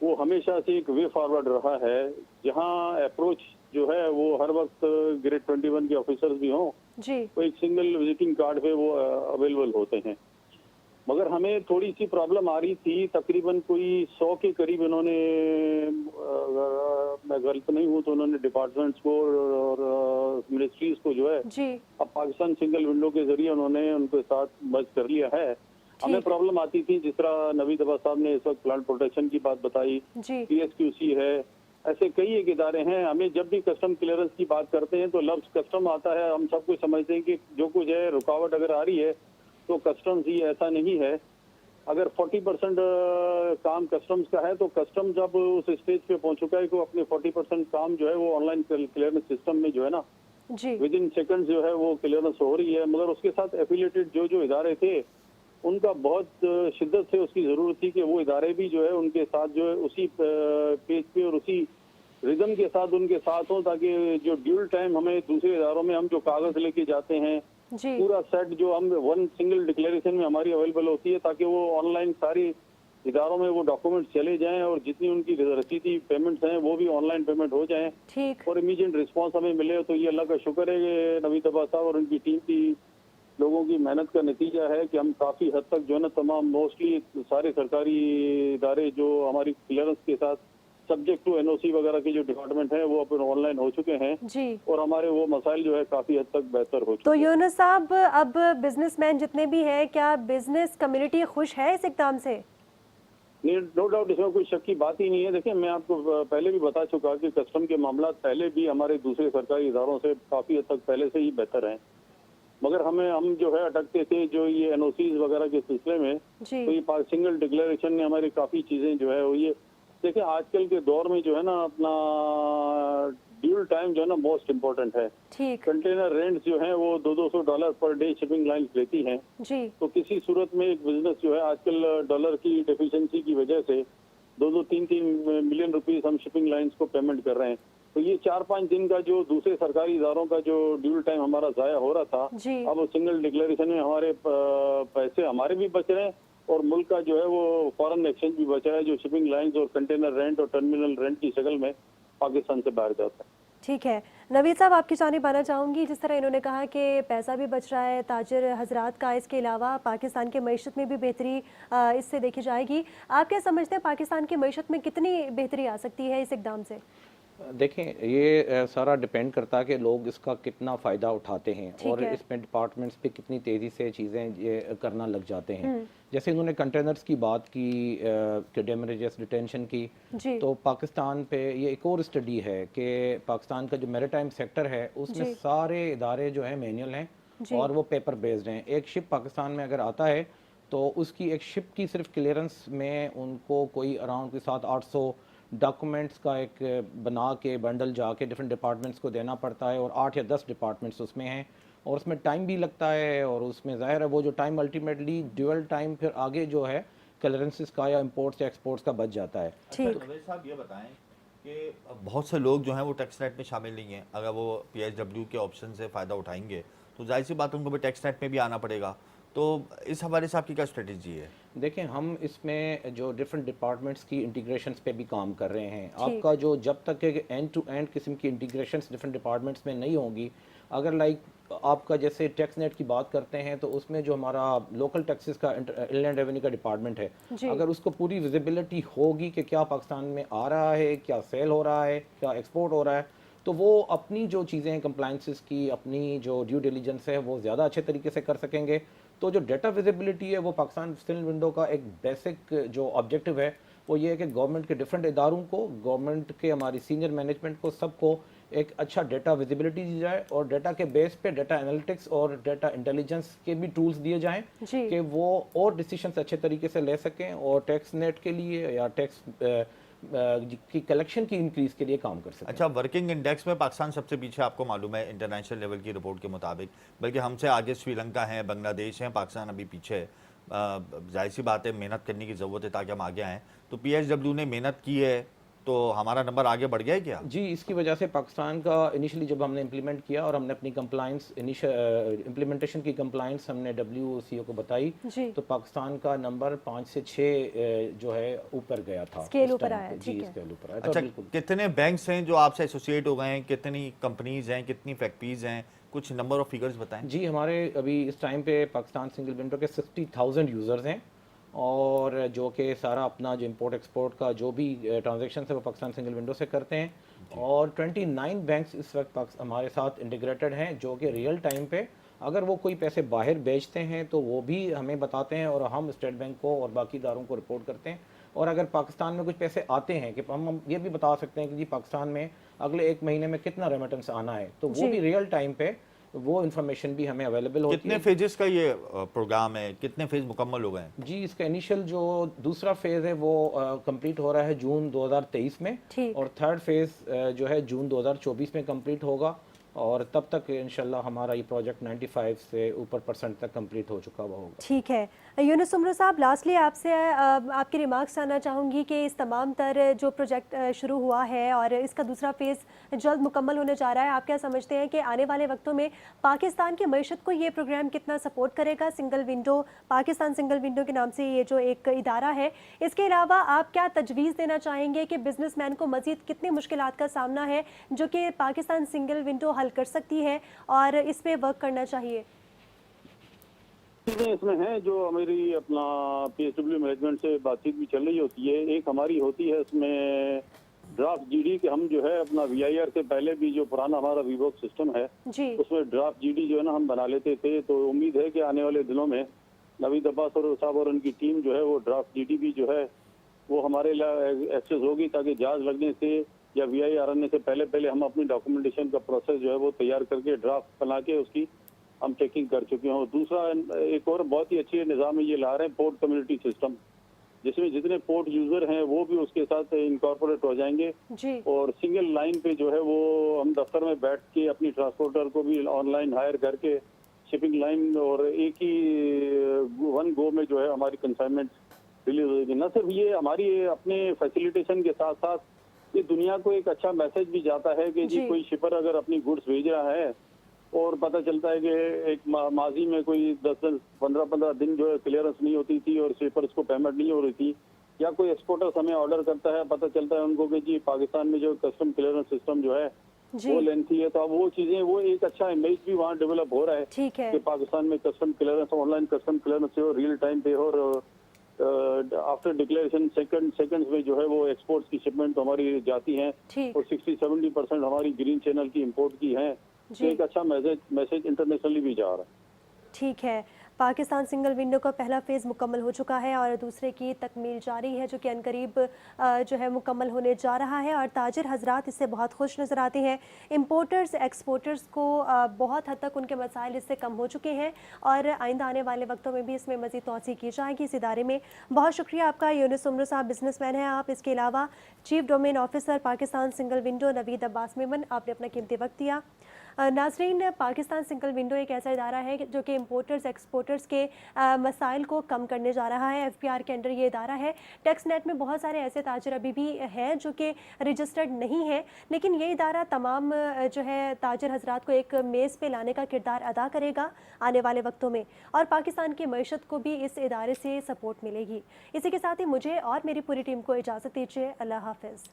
وہ ہمیشہ سے ایک وے فارورڈ رہا ہے، جہاں اپروچ جو ہے وہ ہر وقت گریڈ 21 کے آفیسرز بھی ہوں، جی وہ ایک سنگل وزٹنگ کارڈ پہ وہ اویلیبل ہوتے ہیں. مگر ہمیں تھوڑی سی پرابلم آ رہی تھی، تقریباً کوئی 100 کے قریب انہوں نے، میں غلط نہیں ہوں تو انہوں نے ڈپارٹمنٹس کو اور منسٹریز کو جو ہے جی اب پاکستان سنگل ونڈو کے ذریعے انہوں نے ان کے ساتھ مرج کر لیا ہے. ہمیں پرابلم آتی تھی، جس طرح نوید عباس صاحب نے اس وقت پلانٹ پروٹیکشن کی بات بتائی، جی پی ایس کیو سی ہے، ایسے کئی ایک ادارے ہیں. ہمیں جب بھی کسٹم کلیئرنس کی بات کرتے ہیں تو لفظ کسٹم آتا ہے، ہم سب کچھ سمجھتے ہیں کہ جو کچھ ہے رکاوٹ اگر آ رہی ہے تو کسٹمز ہی، ایسا نہیں ہے. اگر 40% کام کسٹمز کا ہے تو کسٹم جب اس اسٹیج پہ پہنچ چکا ہے کہ وہ اپنے 40% کام جو ہے وہ آن لائن کلیئرنس سسٹم میں جو ہے نا جی ود ان سیکنڈ جو ہے وہ کلیئرنس ہو رہی ہے. مگر اس کے ساتھ ایفیلیٹڈ جو ادارے تھے ان کا بہت شدت سے اس کی ضرورت تھی کہ وہ ادارے بھی جو ہے ان کے ساتھ جو ہے اسی پیج پہ اور اسی ردم کے ساتھ ان کے ساتھ ہوں، تاکہ جو ڈیول ٹائم ہمیں دوسرے اداروں میں ہم جو کاغذ لے کے جاتے ہیں جی پورا سیٹ جو ہم ون سنگل ڈکلیریشن میں ہماری اویلیبل ہوتی ہے، تاکہ وہ آن لائن ساری اداروں میں وہ ڈاکومنٹس چلے جائیں اور جتنی ان کی رسیدی پیمنٹس ہیں وہ بھی آن لائن پیمنٹ ہو جائیں ٹھیک اور امیڈیٹ رسپانس ہمیں ملے. تو یہ اللہ کا شکر ہے کہ نوید عباس صاحب اور ان کی ٹیم کی لوگوں کی محنت کا نتیجہ ہے کہ ہم کافی حد تک جو ہے نا تمام موسٹلی سارے سرکاری ادارے جو ہماری کلیئرنس کے ساتھ سبجیکٹ ٹو این او سی وغیرہ کے جو ڈپارٹمنٹ ہیں وہ اپنے آن لائن ہو چکے ہیں جی. اور ہمارے وہ مسائل جو ہے کافی حد تک بہتر ہو تو چکے ہیں. یونس صاحب، اب بزنس مین جتنے بھی ہیں، کیا بزنس کمیونٹی خوش ہے اس اقدام سے؟ نو ڈاؤٹ، اس میں کوئی شک کی بات ہی نہیں ہے. دیکھیں، میں آپ کو پہلے بھی بتا چکا کہ کسٹم کے معاملات پہلے بھی ہمارے دوسرے سرکاری اداروں سے کافی حد تک پہلے سے ہی بہتر ہیں. مگر ہم جو ہے اٹکتے تھے جو یہ این او سیز وغیرہ کے سلسلے میں، جی تو یہ سنگل ڈکلیریشن نے ہماری کافی چیزیں جو ہے وہ یہ دیکھیں آج کل کے دور میں جو ہے نا اپنا ڈیول ٹائم جو ہے نا موسٹ امپورٹنٹ ہے. ٹھیک کنٹینر رینٹس جو ہیں وہ $200 پر ڈے شپنگ لائنز لیتی ہیں. جی تو کسی صورت میں ایک بزنس جو ہے آج کل ڈالر کی ڈیفیشنسی کی وجہ سے 2-3 ملین روپیز ہم شپنگ لائنز کو پیمنٹ کر رہے ہیں. تو یہ 4-5 دن کا جو دوسرے سرکاری اداروں کا جو ڈیول ٹائم ہمارا ضائع ہو رہا تھا، جی اب وہ سنگل ڈکلیریشن میں ہمارے پیسے ہمارے بھی بچ رہے ہیں اور ملک کا جو ہے وہ فارن ایکسچینج بھی بچ رہا ہے جو شپنگ لائنز اور کنٹینر رینٹ اور ٹرمینل رینٹ کی شکل میں پاکستان سے باہر جاتا ہے. ٹھیک ہے. نوید صاحب، آپ کی جانب آنا چاہوں گی. جس طرح انہوں نے کہا کہ پیسہ بھی بچ رہا ہے تاجر حضرات کا، اس کے علاوہ پاکستان کی معیشت میں بھی بہتری اس سے دیکھی جائے گی. آپ کیا سمجھتے ہیں پاکستان کی معیشت میں کتنی بہتری آ سکتی ہے اس اقدام سے؟ دیکھیں، یہ سارا ڈیپینڈ کرتا ہے کہ لوگ اس کا کتنا فائدہ اٹھاتے ہیں اور اس میں ڈپارٹمنٹس پہ کتنی تیزی سے چیزیں یہ کرنا لگ جاتے ہیں. جیسے انہوں نے کنٹینرز کی بات کی کہ ڈیمریجز ڈیٹینشن کی، تو پاکستان پہ یہ ایک اور اسٹڈی ہے کہ پاکستان کا جو میریٹائم سیکٹر ہے اس میں سارے ادارے جو ہیں مینول ہیں اور وہ پیپر بیسڈ ہیں. ایک شپ پاکستان میں اگر آتا ہے تو اس کی ایک شپ کی صرف کلیئرنس میں ان کو کوئی اراؤنڈ 700-800 ڈاکومنٹس کا ایک بنا کے بنڈل جا کے ڈفرینٹ ڈپارٹمنٹس کو دینا پڑتا ہے اور 8 یا 10 ڈپارٹمنٹس اس میں ہیں اور اس میں ٹائم بھی لگتا ہے اور اس میں ظاہر ہے وہ جو ٹائم الٹیمیٹلی ڈیول ٹائم پھر آگے جو ہے کلیئرنسز کا یا امپورٹس یا ایکسپورٹس کا بچ جاتا ہے. نوید صاحب یہ بتائیں کہ بہت سے لوگ جو ہیں وہ ٹیکس نیٹ میں شامل نہیں ہیں. اگر وہ پی ایچ ڈبلیو کے آپشن سے فائدہ اٹھائیں گے تو ظاہر سی بات ان کو بھی ٹیکس نیٹ میں بھی آنا پڑے گا. تو اس حوالے سے آپ کی کیا اسٹریٹجی ہے؟ دیکھیں، ہم اس میں جو ڈفرینٹ ڈپارٹمنٹس کی انٹیگریشنس پہ بھی کام کر رہے ہیں. آپ کا جو جب تک کہ اینڈ ٹو اینڈ قسم کی انٹیگریشنس ڈفرینٹ ڈپارٹمنٹس میں نہیں ہوں گی، اگر آپ کا جیسے ٹیکس نیٹ کی بات کرتے ہیں تو اس میں جو ہمارا لوکل ٹیکسز کا انلینڈ ریونیو کا ڈپارٹمنٹ ہے، اگر اس کو پوری ویزیبلٹی ہوگی کہ کیا پاکستان میں آ رہا ہے، کیا سیل ہو رہا ہے، کیا ایکسپورٹ ہو رہا ہے، تو وہ اپنی جو چیزیں ہیں کمپلائنسز کی، اپنی جو ڈیو ڈیلیجنس ہے وہ زیادہ اچھے طریقے سے کر سکیں گے. تو جو ڈیٹا ویزیبلٹی ہے وہ پاکستان سنگل ونڈو کا ایک بیسک جو آبجیکٹو ہے وہ یہ ہے کہ گورنمنٹ کے ڈفرینٹ اداروں کو، گورنمنٹ کے ہماری سینئر مینجمنٹ کو، سب کو ایک اچھا ڈیٹا ویزیبلٹی دی جائے اور ڈیٹا کے بیس پہ ڈیٹا انالیٹکس اور ڈیٹا انٹیلیجنس کے بھی ٹولز دیے جائیں کہ وہ اور ڈیسیشنز اچھے طریقے سے لے سکیں اور ٹیکس نیٹ کے لیے یا ٹیکس کی کلیکشن کی انکریز کے لیے کام کر سکیں. اچھا، ورکنگ انڈیکس میں پاکستان سب سے پیچھے آپ کو معلوم ہے انٹرنیشنل لیول کی رپورٹ کے مطابق، بلکہ ہم سے آگے سری لنکا ہیں، بنگلہ دیش ہیں، پاکستان ابھی پیچھے ہے. ظاہر سی بات ہے محنت کرنے کی ضرورت ہے تاکہ ہم آگے آئیں. تو پی ایچ ڈبلیو نے محنت کی ہے تو ہمارا نمبر آگے بڑھ گیا ہے کیا؟ جی اس کی وجہ سے پاکستان کا انیشلی جب ہم نے امپلیمنٹ کیا اور ہم نے اپنی کمپلائنس امپلیمنٹیشن کی کمپلائنس ہم نے WCO کو بتائی جی تو پاکستان کا نمبر 5 سے 6 جو ہے اوپر گیا تھا اسکیل اوپر آیا. جی اسکیل اوپر آیا. اچھا بالکل کتنے بینکس ہیں جو آپ سے ایسوسیٹ ہو گئے ہیں، کتنی کمپنیز ہیں، کتنی فیکٹریز ہیں، کچھ نمبر آف فیگرز بتائیں. جی ہمارے ابھی اس ٹائم پہ پاکستان سنگل ونڈو کے 60,000 یوزرز ہیں اور جو کہ سارا اپنا جو امپورٹ ایکسپورٹ کا جو بھی ٹرانزیکشن ہے وہ پاکستان سنگل ونڈو سے کرتے ہیں اور 29 بینکس اس وقت ہمارے ساتھ انٹیگریٹڈ ہیں جو کہ ریئل ٹائم پہ اگر وہ کوئی پیسے باہر بیچتے ہیں تو وہ بھی ہمیں بتاتے ہیں اور ہم اسٹیٹ بینک کو اور باقی اداروں کو رپورٹ کرتے ہیں. اور اگر پاکستان میں کچھ پیسے آتے ہیں کہ ہم یہ بھی بتا سکتے ہیں کہ جی پاکستان میں اگلے 1 مہینے میں کتنا ریمیٹنس آنا ہے تو وہ بھی ریئل ٹائم پہ وہ انفارمیشن بھی ہمیں اویلیبل ہوتی ہے. کتنے فیزز کا یہ پروگرام ہے، کتنے فیز مکمل ہو گئے ہیں؟ جی اس کا انیشل جو دوسرا فیز ہے وہ کمپلیٹ ہو رہا ہے جون 2023 میں اور تھرڈ فیز جو ہے جون 2024 میں کمپلیٹ ہوگا اور تب تک انشاءاللہ ہمارا یہ پروجیکٹ 95 سے اوپر % تک کمپلیٹ ہو چکا ہوا ہوگا. ٹھیک ہے. یونس عمرو صاحب لاسٹلی آپ سے آپ کے ریمارکس جاننا چاہوں گی کہ اس تمام تر جو پروجیکٹ شروع ہوا ہے اور اس کا دوسرا فیز جلد مکمل ہونے جا رہا ہے، آپ کیا سمجھتے ہیں کہ آنے والے وقتوں میں پاکستان کی معیشت کو یہ پروگرام کتنا سپورٹ کرے گا؟ Single window, Pakistan single window کے نام سے یہ جو ایک ادارہ ہے، اس کے علاوہ آپ کیا تجویز دینا چاہیں گے کہ بزنس مین کو مزید کتنی مشکلات کا سامنا ہے جو کہ پاکستان سنگل ونڈو حل کر سکتی ہے اور اس پہ ورک کرنا چاہیے؟ چیزیں اس میں ہیں جو ہماری اپنا PSW مینجمنٹ سے بات چیت بھی چل رہی ہوتی ہے. ایک ہماری ہوتی ہے اس میں ڈرافٹ GD کہ ہم جو ہے اپنا VIR سے پہلے بھی جو پرانا ہمارا ویبوک سسٹم ہے اس میں ڈرافٹ GD جو ہے نا ہم بنا لیتے تھے. تو امید ہے کہ آنے والے دنوں میں نوید عباس اور صاحب اور ان کی ٹیم جو ہے وہ ڈرافٹ GD بھی جو ہے وہ ہمارے ایکسیس ہوگی تاکہ جہاز لگنے سے یا VIR آنے سے پہلے ہم اپنی ڈاکومنٹیشن کا پروسیس جو ہے وہ تیار کر کے ڈرافٹ بنا کے اس کی ہم چیکنگ کر چکے ہوں. دوسرا ایک اور بہت ہی اچھی نظام یہ لا رہے ہیں پورٹ کمیونٹی سسٹم، جس میں جتنے پورٹ یوزر ہیں وہ بھی اس کے ساتھ انکارپوریٹ ہو جائیں گے اور سنگل لائن پہ جو ہے وہ ہم دفتر میں بیٹھ کے اپنی ٹرانسپورٹر کو بھی آن لائن ہائر کر کے شپنگ لائن اور ایک ہی ون گو میں جو ہے ہماری کنسائنمنٹ ریلیز ہو گی. نہ صرف یہ ہماری اپنے فیسیلیٹیشن کے ساتھ ساتھ یہ دنیا کو ایک اچھا میسج بھی جاتا ہے کہ جی کوئی شپر اگر اپنی گڈس بھیج رہا ہے اور پتہ چلتا ہے کہ ایک ماضی میں کوئی 10-15 دن جو ہے کلیئرنس نہیں ہوتی تھی اور شپرز کو پیمنٹ نہیں ہو رہی تھی، یا کوئی ایکسپورٹر ہمیں آرڈر کرتا ہے، پتہ چلتا ہے ان کو کہ جی پاکستان میں جو کسٹم کلیئرنس سسٹم جو ہے وہ لینتھی ہے، تو اب وہ چیزیں وہ ایک اچھا امیج بھی وہاں ڈیولپ ہو رہا ہے کہ پاکستان میں custom clearance on line custom clearance who real time پہ اور آفٹر ڈکلیریشن سیکنڈز میں جو ہے وہ ایکسپورٹس کی شپمنٹ ہماری جاتی ہیں اور 60-70% ہماری گرین چینل کی امپورٹ کی ہیں. ایک اچھا میسج انٹرنیشنلی بھی جا رہا ہے. ٹھیک ہے. پاکستان سنگل ونڈو کا پہلا فیز مکمل ہو چکا ہے اور دوسرے کی تکمیل جاری ہے جو کہ عنقریب جو ہے مکمل ہونے جا رہا ہے اور تاجر حضرات اس سے بہت خوش نظر آتے ہیں. امپورٹرز ایکسپورٹرز کو بہت حد تک ان کے مسائل اس سے کم ہو چکے ہیں اور آئندہ آنے والے وقتوں میں بھی اس میں مزید توسیع کی جائے گی اس ادارے میں. بہت شکریہ آپ کا. یونس عمرو صاحب بزنس مین ہیں آپ، اس کے علاوہ chief domain officer Pakistan single window Naveed Abbas Memon, آپ نے اپنا قیمتی وقت دیا. ناظرین، پاکستان سنگل ونڈو ایک ایسا ادارہ ہے جو کہ امپورٹرز ایکسپورٹرز کے مسائل کو کم کرنے جا رہا ہے. FPR کے انڈر یہ ادارہ ہے. ٹیکس نیٹ میں بہت سارے ایسے تاجر ابھی بھی ہیں جو کہ رجسٹرڈ نہیں ہیں، لیکن یہ ادارہ تمام جو ہے تاجر حضرات کو ایک میز پہ لانے کا کردار ادا کرے گا آنے والے وقتوں میں اور پاکستان کی معیشت کو بھی اس ادارے سے سپورٹ ملے گی. اسی کے ساتھ ہی مجھے اور میری پوری ٹیم کو اجازت دیجیے. اللہ حافظ.